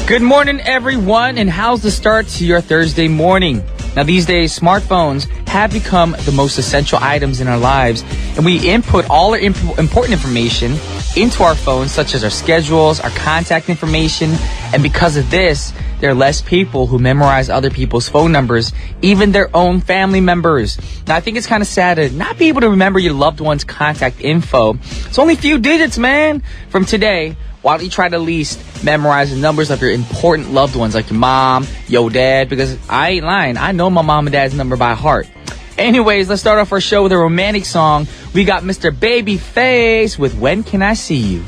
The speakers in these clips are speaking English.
Good morning, everyone, and how's the start to your Thursday morning? Now, these days, smartphones have become the most essential items in our lives, and we input all our important information into our phones, such as our schedules, our contact information, and because of this, there are less people who memorize other people's phone numbers, even their own family members. Now, I think it's kind of sad to not be able to remember your loved one's contact info. It's only a few digits, man. From today, why don't you try to at least memorize the numbers of your important loved ones, like your mom, your dad, because I ain't lying. I know my mom and dad's number by heart. Anyways, let's start off our show with a romantic song. We got Mr. Babyface with When Can I See You?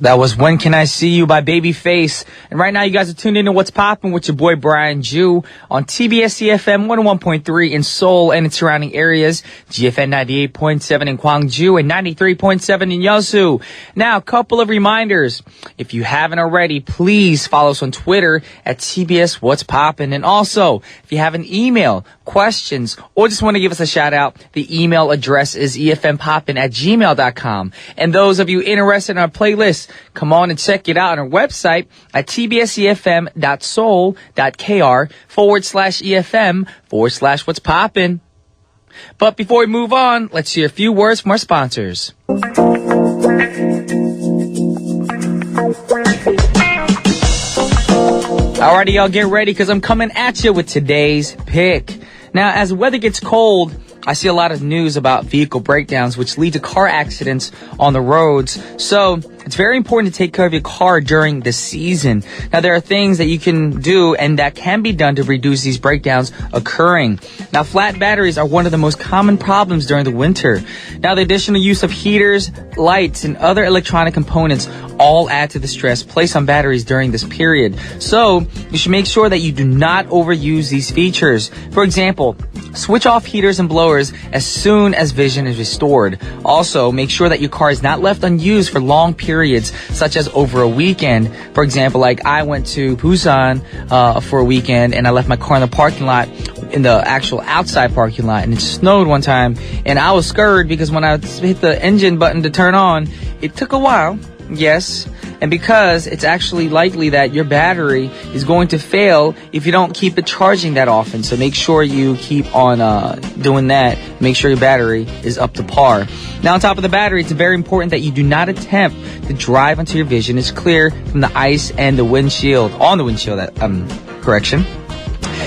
That was When Can I See You by Babyface. And right now you guys are tuned into What's Poppin' with your boy Brian Jew on TBS efm 101.3 in Seoul and its surrounding areas, GFN 98.7 in Gwangju and 93.7 in Yeosu. Now, a couple of reminders. If you haven't already, please follow us on Twitter at TBS What's Poppin'. And also, if you have an email, questions, or just want to give us a shout out, the email address is efmpoppin@gmail.com. And those of you interested in our playlist, come on and check it out on our website at tbsefm.soul.kr/EFM/what's poppin'. But before we move on, let's hear a few words from our sponsors. Alrighty, y'all, get ready because I'm coming at you with today's pick. Now, as the weather gets cold, I see a lot of news about vehicle breakdowns, which lead to car accidents on the roads. So it's very important to take care of your car during the season. Now, there are things that you can do and that can be done to reduce these breakdowns occurring. Now, flat batteries are one of the most common problems during the winter. Now, the additional use of heaters, lights, and other electronic components all add to the stress placed on batteries during this period. So you should make sure that you do not overuse these features. For example, switch off heaters and blowers as soon as vision is restored. Also, make sure that your car is not left unused for long periods, such as over a weekend. For example, like I went to Busan for a weekend and I left my car in the parking lot, in the actual outside parking lot, and it snowed one time and I was scared because when I hit the engine button to turn on, it took a while. Yes, and because it's actually likely that your battery is going to fail if you don't keep it charging that often. So make sure you keep on doing that. Make sure your battery is up to par. Now, on top of the battery, it's very important that you do not attempt to drive until your vision is clear from the ice and the windshield, on the windshield, correction.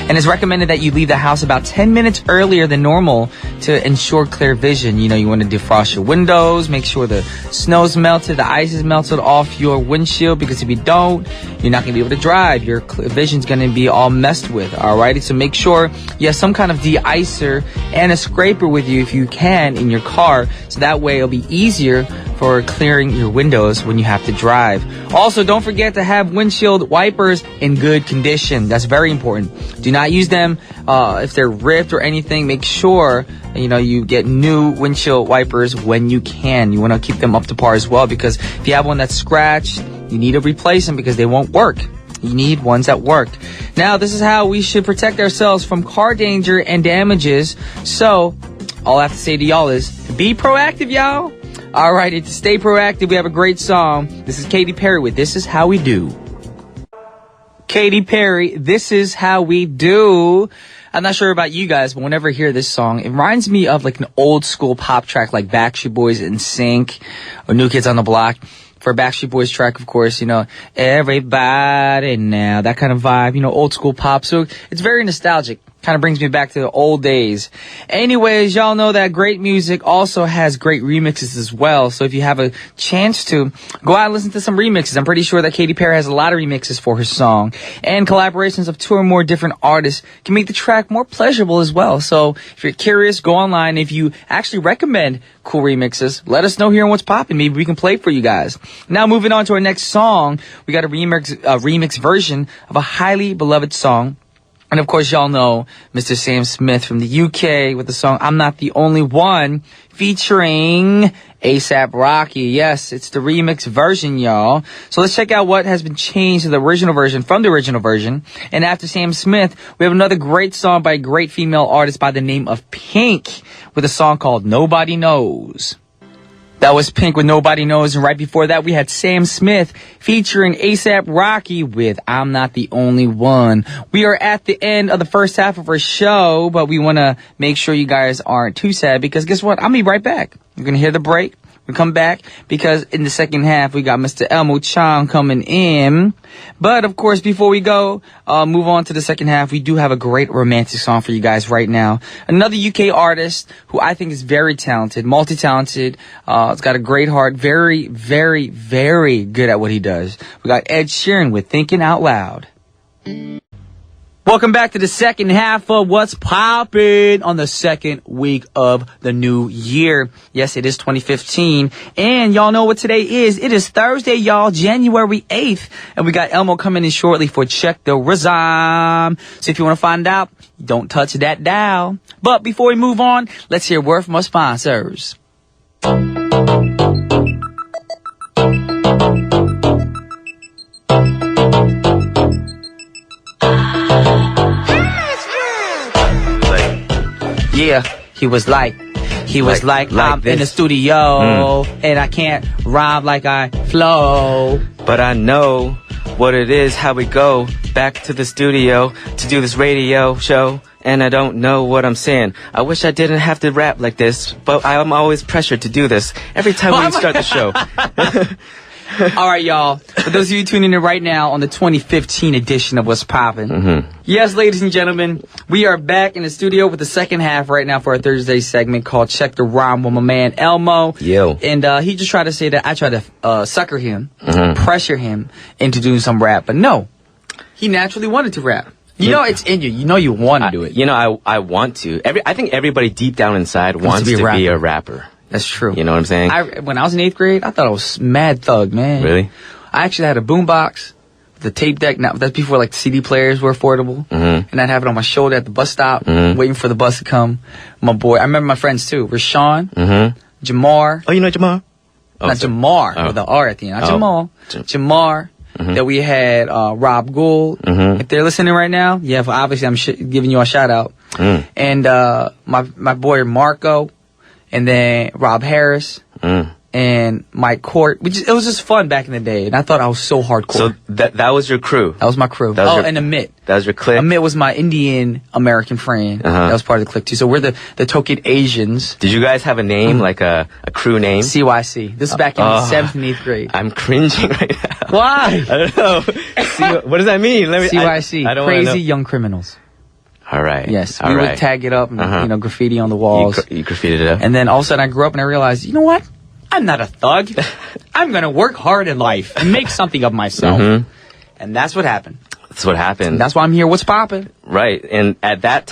And it's recommended that you leave the house about 10 minutes earlier than normal to ensure clear vision. You know, you want to defrost your windows, make sure the snow's melted, the ice is melted off your windshield, because if you don't, you're not going to be able to drive. Your vision's going to be all messed with, alrighty? So make sure you have some kind of de-icer and a scraper with you if you can in your car, so that way it'll be easier for clearing your windows when you have to drive. Also, don't forget to have windshield wipers in good condition. That's very important. Do not use them if they're ripped or anything. Make sure you get new windshield wipers when you can. You want to keep them up to par as well, because if you have one that's scratched, you need to replace them because they won't work. You need ones that work. Now, this is how we should protect ourselves from car danger and damages. So, all I have to say to y'all is be proactive, y'all. Alrighty, to stay proactive, we have a great song. This is Katy Perry with This Is How We Do. Katy Perry, This Is How We Do. I'm not sure about you guys, but whenever I hear this song, it reminds me of like an old school pop track like Backstreet Boys NSYNC or New Kids on the Block. For a Backstreet Boys track, of course, everybody now, that kind of vibe, old school pop. So it's very nostalgic. Kind of brings me back to the old days. Anyways, y'all know that great music also has great remixes as well. So if you have a chance to, go out and listen to some remixes. I'm pretty sure that Katy Perry has a lot of remixes for her song. And collaborations of 2 or more different artists can make the track more pleasurable as well. So if you're curious, go online. If you actually recommend cool remixes, let us know here on What's Poppin'. Maybe we can play for you guys. Now, moving on to our next song, we got a remix version of a highly beloved song. And of course, y'all know Mr. Sam Smith from the UK with the song I'm Not the Only One, featuring A$AP Rocky. Yes, it's the remix version, y'all. So let's check out what has been changed to the original version from the original version. And after Sam Smith, we have another great song by a great female artist by the name of Pink with a song called Nobody Knows. That was Pink with Nobody Knows, and right before that we had Sam Smith featuring A$AP Rocky with I'm Not the Only One. We are at the end of the first half of our show, but we want to make sure you guys aren't too sad because guess what? I'll be right back. You're going to hear the break. We come back because in the second half we got Mr. Elmo Chang coming in. But of course, before we go, move on to the second half, we do have a great romantic song for you guys right now. Another UK artist who I think is very talented, multi-talented. It's got a great heart, very, very, very good at what he does. We got Ed Sheeran with Thinking Out Loud. Welcome back to the second half of What's Poppin' on the second week of the new year. Yes, it is 2015. And y'all know what today is. It is Thursday, y'all, January 8th. And we got Elmo coming in shortly for Check the Rhythm. So if you want to find out, don't touch that dial. But before we move on, let's hear a word from our sponsors. Yeah, he was like I'm in the studio, and I can't rhyme like I flow. But I know what it is, how we go back to the studio to do this radio show, and I don't know what I'm saying. I wish I didn't have to rap like this, but I'm always pressured to do this every time we start the show. All right, y'all. For those of you tuning in right now on the 2015 edition of What's Poppin'. Yes, ladies and gentlemen, we are back in the studio with the second half right now for our Thursday segment called Check the Rhyme with my man Elmo. Yo. And he just tried to say that I tried to sucker him, pressure him into doing some rap. But no, he naturally wanted to rap. You know it's in you. You know you want to do it. You know, I want to. I think everybody deep down inside wants to be a rapper. That's true. You know what I'm saying? When I was in 8th grade, I thought I was mad thug, man. Really? I actually had a boombox, the tape deck. Now that's before like CD players were affordable, and I'd have it on my shoulder at the bus stop, waiting for the bus to come. My boy, I remember my friends too, Rashawn, Jamar. Oh, you know Jamar? Not Jamar with an R at the end. Not Jamal. Jamar. That we had Rob Gould. If they're listening right now, yeah, obviously I'm giving you a shout out. And my boy Marco. And then Rob Harris and Mike Court. It was just fun back in the day. And I thought I was so hardcore. So that was your crew? That was my crew. And Amit. That was your clique? Amit was my Indian American friend. That was part of the clique too. So we're the token Asians. Did you guys have a name, like a crew name? CYC. This is back in 7th and 8th grade. I'm cringing right now. Why? I don't know. What does that mean? CYC. I don't Crazy Young Criminals. All right. Yes, we would tag it up and graffiti on the walls. You graffitied it up. And then all of a sudden I grew up and I realized, you know what? I'm not a thug. I'm going to work hard in life and make something of myself. And that's what happened. That's what happened. And that's why I'm here. What's poppin'? Right. And at that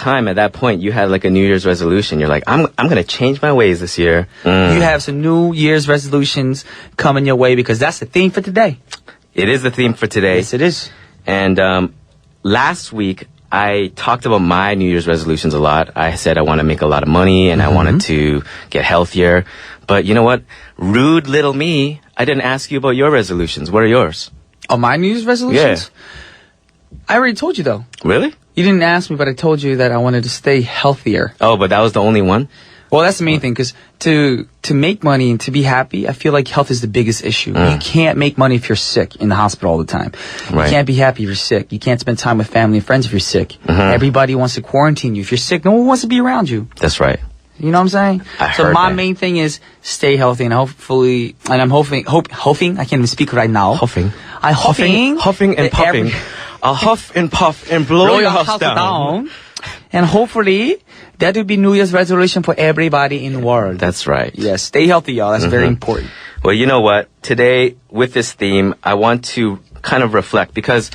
point, you had like a New Year's resolution. You're like, I'm going to change my ways this year. You have some New Year's resolutions coming your way because that's the theme for today. It is the theme for today. Yes, it is. And last week, I talked about my New Year's resolutions a lot. I said I want to make a lot of money and I wanted to get healthier. But you know what? Rude little me, I didn't ask you about your resolutions. What are yours? Oh, my New Year's resolutions? Yeah. I already told you, though. Really? You didn't ask me, but I told you that I wanted to stay healthier. Oh, but that was the only one? Well, that's the main thing, because to make money and to be happy, I feel like health is the biggest issue. You can't make money if you're sick in the hospital all the time. Right. You can't be happy if you're sick. You can't spend time with family and friends if you're sick. Everybody wants to quarantine you. If you're sick, no one wants to be around you. That's right. You know what I'm saying? So my main thing is stay healthy, and hopefully, and I'm hoping, I can't even speak right now. Huffing and puffing. I'll huff and puff and blow your house down. And hopefully, that will be New Year's resolution for everybody in the world. That's right. Yes, stay healthy, y'all. That's very important. Well, you know what? Today, with this theme, I want to kind of reflect because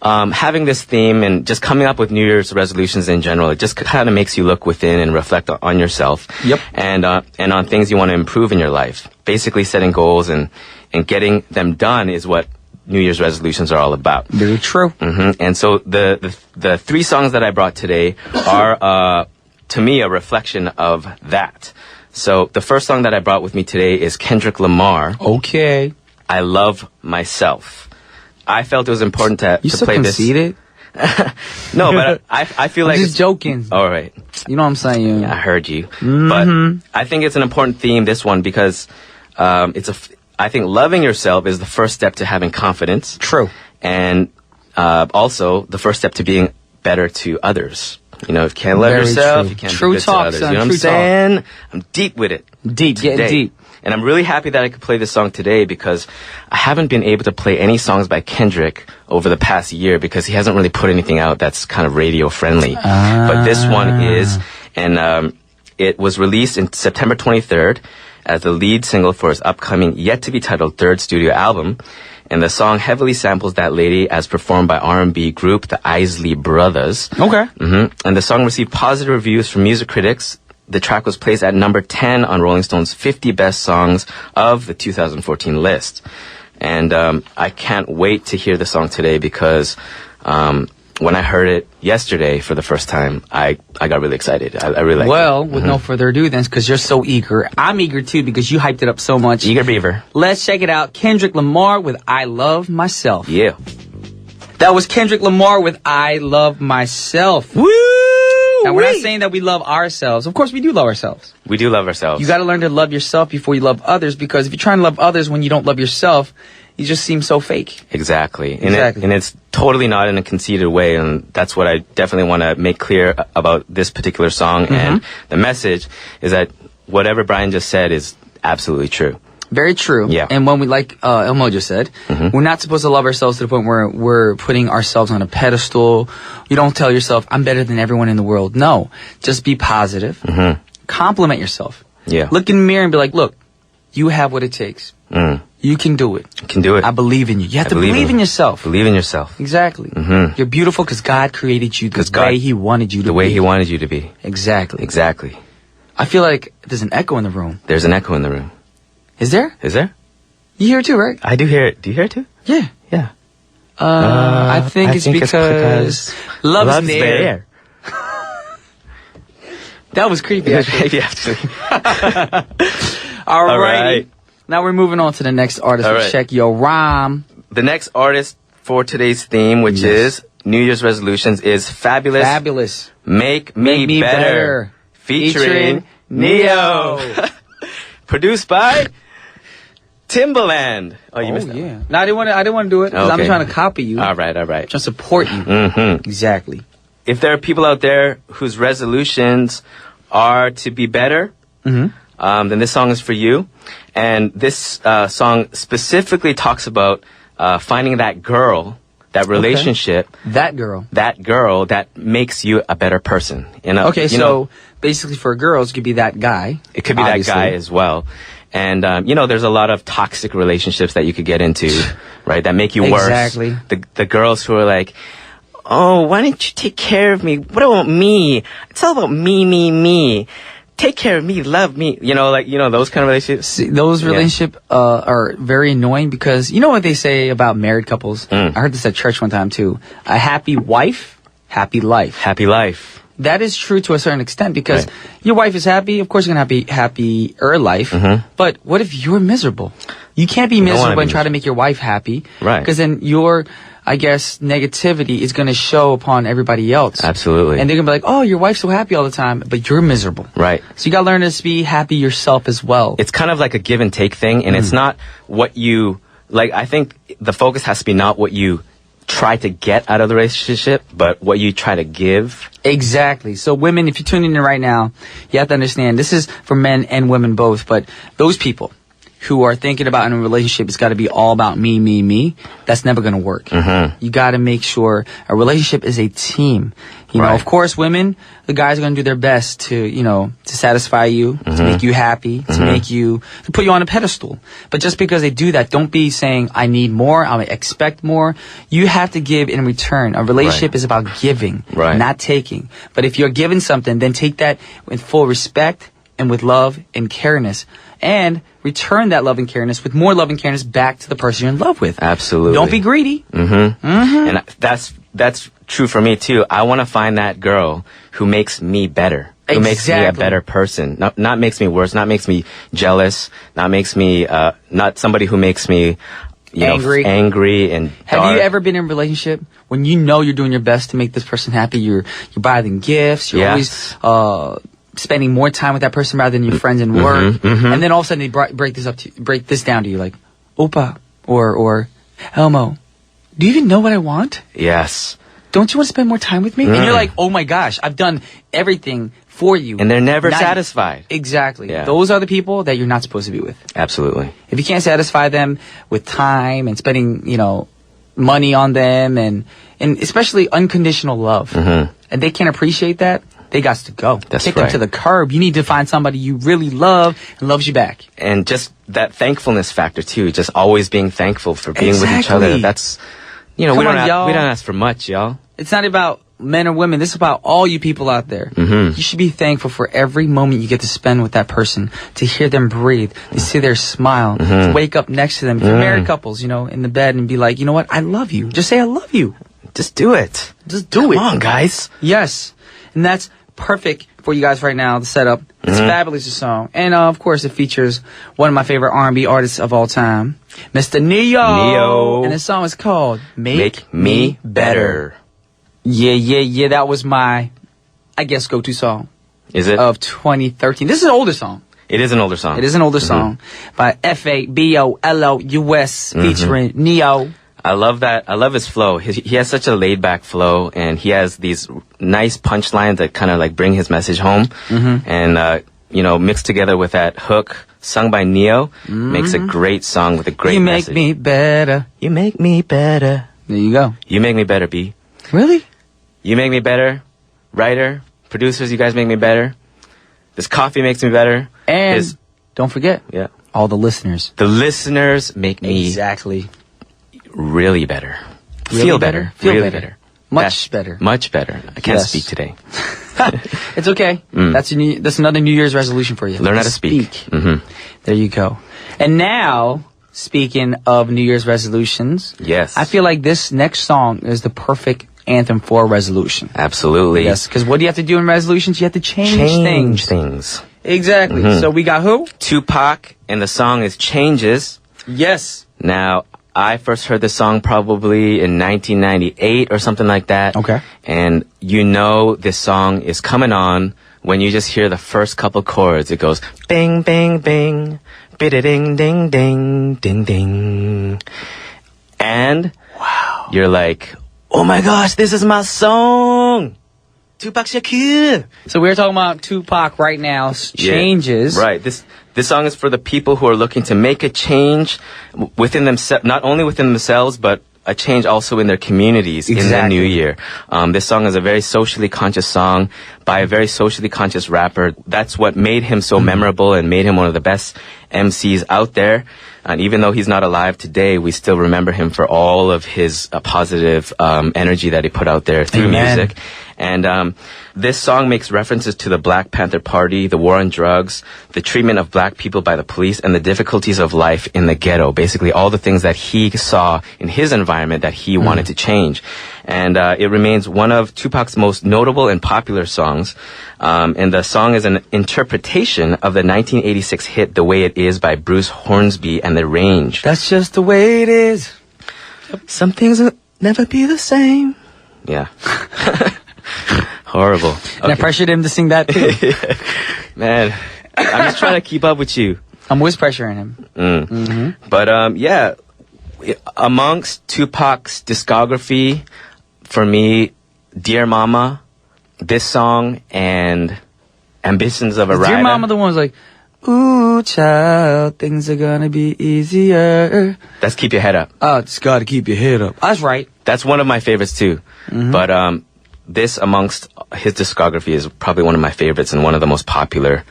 having this theme and just coming up with New Year's resolutions in general, it just kind of makes you look within and reflect on yourself. Yep. And on things you want to improve in your life. Basically, setting goals and getting them done is what New Year's resolutions are all about. Very true. And so the three songs that I brought today are, to me, a reflection of that. So the first song that I brought with me today is Kendrick Lamar. Okay. I Love Myself. I felt it was important to play this. You still conceited? No, but I feel like... I'm just joking. All right. You know what I'm saying? Yeah, I heard you. But I think it's an important theme, this one, because I think loving yourself is the first step to having confidence. True. And also the first step to being better to others. You know, if you can't love Very yourself, true. you can't True be good talk, to others. son. You know what True I'm saying? I'm deep with it. Deep, getting today. deep. And I'm really happy that I could play this song today because I haven't been able to play any songs by Kendrick over the past year because he hasn't really put anything out that's kind of radio friendly. But this one is, and it was released in September 23rd as the lead single for his upcoming yet-to-be-titled third studio album. And the song heavily samples That Lady as performed by R&B group The Isley Brothers. Okay. And the song received positive reviews from music critics. The track was placed at number 10 on Rolling Stone's 50 best songs of the 2014 list. And I can't wait to hear the song today because when I heard it yesterday for the first time, I got really excited. I really liked it. Well, with no further ado then, because you're so eager. I'm eager too because you hyped it up so much. Eager Beaver. Let's check it out. Kendrick Lamar with I Love Myself. Yeah. That was Kendrick Lamar with I Love Myself. Woo! And we're not saying that we love ourselves. Of course, we do love ourselves. We do love ourselves. You got to learn to love yourself before you love others because if you're trying to love others when you don't love yourself, you just seem so fake. Exactly. Exactly. And it's totally not in a conceited way. And that's what I definitely want to make clear about this particular song. And the message is that whatever Brian just said is absolutely true. Very true. Yeah. And when we, like Elmo just said, we're not supposed to love ourselves to the point where we're putting ourselves on a pedestal. You don't tell yourself, I'm better than everyone in the world. No. Just be positive. Compliment yourself. Yeah. Look in the mirror and be like, look, you have what it takes. You can do it. You can do it. I believe in you. You have to believe in yourself. Believe in yourself. Exactly. You're beautiful because God created you the way He wanted you to be. The way He wanted you to be. Exactly. Exactly. I feel like there's an echo in the room. There's an echo in the room. Is there? Is there? You hear it too, right? I do hear it. Do you hear it too? Yeah. Yeah. I think it's because love's there. That was creepy, actually. All right. Now we're moving on to the next artist. Let's check your rhyme. The next artist for today's theme, which is New Year's resolutions, is Fabulous. Fabulous. Make Me Better. Featuring Neo. Produced by Timbaland. Oh, you missed that one. No, I didn't want to do it because I'm trying to copy you. All right. I'm trying to support you. Exactly. If there are people out there whose resolutions are to be better, then this song is for you. And this song specifically talks about finding that girl, that relationship. That girl. That girl that makes you a better person. So basically for girls, it could be that guy. It could be obviously that guy as well. And, there's a lot of toxic relationships that you could get into, right, that make you worse. Exactly. The girls who are like, oh, why don't you take care of me? What about me? It's all about me. Take care of me, love me. Those kind of relationships. See, those relationships are very annoying because you know what they say about married couples? I heard this at church one time too. A happy wife, happy life. Happy life. That is true to a certain extent because your wife is happy. Of course, you're going to have happier life. But what if you're miserable? You can't be miserable and try to make your wife happy. Right. Because then your, I guess, negativity is going to show upon everybody else. Absolutely. And they're going to be like, oh, your wife's so happy all the time, but you're miserable. Right. So you got to learn to be happy yourself as well. It's kind of like a give and take thing. And it's not what you, I think the focus has to be not what you try to get out of the relationship, but what you try to give. Exactly. So women, if you're tuning in right now, you have to understand this is for men and women both, but those people who are thinking about in a relationship, it's got to be all about me, that's never going to work. You got to make sure a relationship is a team. You know, of course, women, the guys are going to do their best to, to satisfy you, to make you happy, to put you on a pedestal. But just because they do that, don't be saying, I need more, I expect more. You have to give in return. A relationship is about giving, not taking. But if you're giving something, then take that with full respect and with love and careness. And return that love and careness with more love and careness back to the person you're in love with. Absolutely. Don't be greedy. And that's true for me too. I want to find that girl who makes me better. Who makes me a better person. Not makes me worse, not makes me jealous, not makes me, not somebody who makes me, angry and Have dark. you ever been in a relationship when you know you're doing your best to make this person happy? You're buying them gifts. You're always, spending more time with that person rather than your friends and work. And then all of a sudden they break this down to you like, Opa or Elmo, do you even know what I want? Yes. Don't you want to spend more time with me? And you're like, oh my gosh, I've done everything for you. And they're never satisfied. Exactly. Yeah. Those are the people that you're not supposed to be with. Absolutely. If you can't satisfy them with time and spending, money on them and especially unconditional love, and they can't appreciate that, they got to go. That's Kick right. them to the curb. You need to find somebody you really love and loves you back. And just that thankfulness factor too, just always being thankful for being with each other. Exactly. That's, we Come don't on, y'all. we don't ask for much, y'all. It's not about men or women. This is about all you people out there. You should be thankful for every moment you get to spend with that person, to hear them breathe, to see their smile, to wake up next to them. If you're married couples, in the bed and be like, you know what? I love you. Just say I love you. Just do it. Just do it. Come on, guys. Yes. And that's perfect for you guys right now, the setup. It's fabulous, the song. And, of course, it features one of my favorite R&B artists of all time, Mr. Neo. And the song is called Make Me Better. Yeah. That was my, I guess, go-to song Is it? of 2013. This is an older song. It is an older song. It is an older song by FABOLOUS featuring Neo. I love that. I love his flow. He has such a laid-back flow, and he has these nice punchlines that kind of like bring his message home. And, mixed together with that hook sung by Neo, makes a great song with a great message. You make me better. You make me better. There you go. You make me better, B. Really? You make me better. Writer, producers, you guys make me better. This coffee makes me better. And don't forget, all the listeners. The listeners make me Exactly. really better. Really Feel better. Feel really better. Much better. Much better. I can't Yes. speak today. It's okay. That's another New Year's resolution for you. Learn how to speak. There you go. And now, speaking of New Year's resolutions, Yes. I feel like this next song is the perfect anthem for a resolution. Absolutely. Yes, because what do you have to do in resolutions? You have to change things. Exactly. So we got who? Tupac, and the song is Changes. Yes. Now, I first heard this song probably in 1998 or something like that. Okay. And this song is coming on when you just hear the first couple chords. It goes bing, bing, bing, bidda-ding, ding, ding, ding, ding. And you're like, oh my gosh, this is my song. Tupac Shakur. So we're talking about Tupac right now. Changes. Yeah, right. This song is for the people who are looking to make a change within themselves, not only within themselves, but a change also in their communities in the new year. This song is a very socially conscious song by a very socially conscious rapper. That's what made him so memorable and made him one of the best MCs out there. And even though he's not alive today, we still remember him for all of his positive energy that he put out there through music. And this song makes references to the Black Panther Party, the war on drugs, the treatment of black people by the police, and the difficulties of life in the ghetto. Basically, all the things that he saw in his environment that he wanted to change. And it remains one of Tupac's most notable and popular songs. And the song is an interpretation of the 1986 hit The Way It Is by Bruce Hornsby and The Range. That's just the way it is. Some things will never be the same. Yeah. Horrible. And I pressured him to sing that too. Man, I'm just trying to keep up with you. I'm always pressuring him. But amongst Tupac's discography, for me, Dear Mama, this song, and Ambitions of a Rider. Dear Mama, the one was like, ooh, child, things are gonna be easier. That's Keep Your Head Up. Oh, just gotta keep your head up. That's right. That's one of my favorites too. But this amongst his discography is probably one of my favorites and one of the most popular.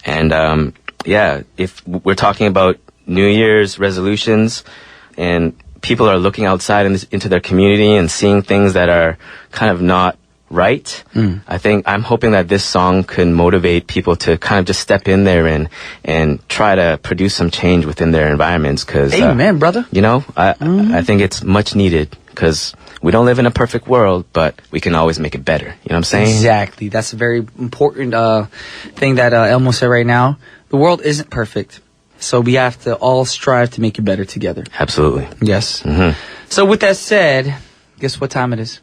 And if we're talking about New Year's resolutions and people are looking outside into their community and seeing things that are kind of not right, I'm hoping that this song can motivate people to kind of just step in there and try to produce some change within their environments. Cause, amen, brother. I think it's much needed because we don't live in a perfect world, but we can always make it better. You know what I'm saying? Exactly. That's a very important thing that Elmo said right now. The world isn't perfect, so we have to all strive to make it better together. Absolutely. Yes. So with that said, guess what time it is?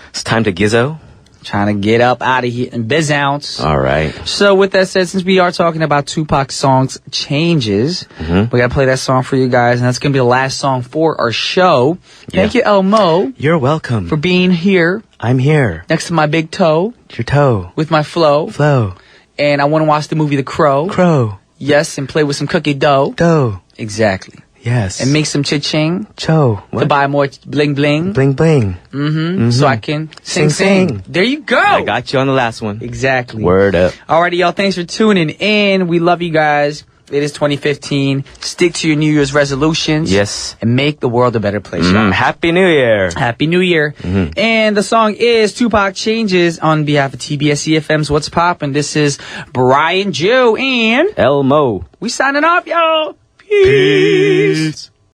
It's time to Gizzo. Trying to get up out of here and biz ounce. All right. So with that said, since we are talking about Tupac's songs Changes, we got to play that song for you guys. And that's going to be the last song for our show. Thank you, Elmo. You're welcome. For being here. I'm here. Next to my big toe. Your toe. With my flow. Flow. And I want to watch the movie The Crow. Crow. Yes, and play with some cookie dough. Dough. Exactly. Yes. And make some cha-ching. Cho. What? To buy more bling-bling. Bling. So I can sing. There you go. I got you on the last one. Exactly. Word up. Alrighty, y'all. Thanks for tuning in. We love you guys. It is 2015. Stick to your New Year's resolutions. Yes. And make the world a better place. y'all. Happy New Year. Happy New Year. And the song is Tupac Changes on behalf of TBS efm's What's Poppin'. This is Brian Joe and Elmo. we signing off, y'all. Peace.